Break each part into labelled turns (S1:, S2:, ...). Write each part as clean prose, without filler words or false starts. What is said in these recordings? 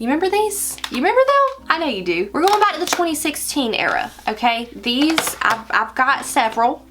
S1: You remember these? You remember them? I know you do. We're going back to the 2016 era, okay? These, I've got several.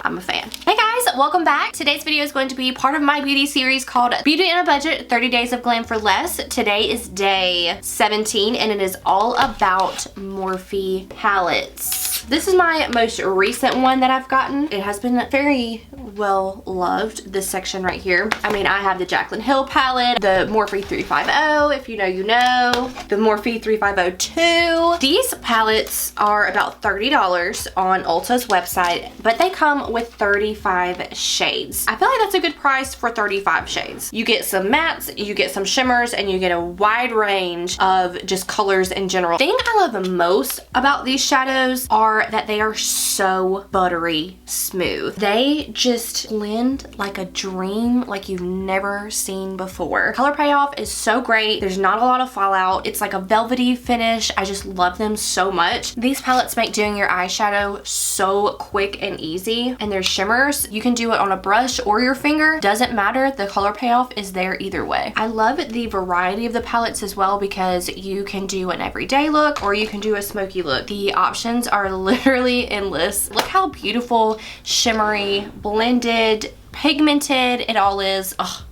S1: I'm a fan. Hey guys, welcome back. Today's video is going to be part of my beauty series called Beauty in a Budget, 30 Days of Glam for Less. Today is day 17 and it is all about Morphe palettes. This is my most recent one that I've gotten. It has been very well loved, this section right here. I mean, I have the Jaclyn Hill palette, the Morphe 350, if you know, you know, the Morphe 350-2. These palettes are about $30 on Ulta's website, but they come with 35 shades. I feel like that's a good price for 35 shades. You get some mattes, you get some shimmers, and you get a wide range of just colors in general. The thing I love the most about these shadows are that they are so buttery smooth. They just blend like a dream, like you've never seen before. Color payoff is so great. There's not a lot of fallout. It's like a velvety finish. I just love them so much. These palettes make doing your eyeshadow so quick and easy. And there's shimmers. You can do it on a brush or your finger. Doesn't matter. The color payoff is there either way. I love the variety of the palettes as well because you can do an everyday look or you can do a smoky look. The options are literally endless. Look how beautiful, shimmery, blended, pigmented it all is. Ugh.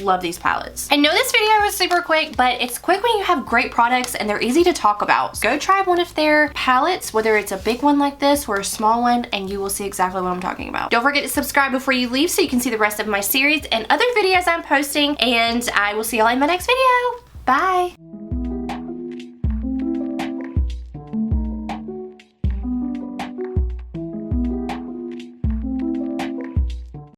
S1: Love these palettes. I know this video was super quick, but it's quick when you have great products and they're easy to talk about. Go try one of their palettes, whether it's a big one like this or a small one, and you will see exactly what I'm talking about. Don't forget to subscribe before you leave so you can see the rest of my series and other videos I'm posting, and I will see y'all in my next video. Bye.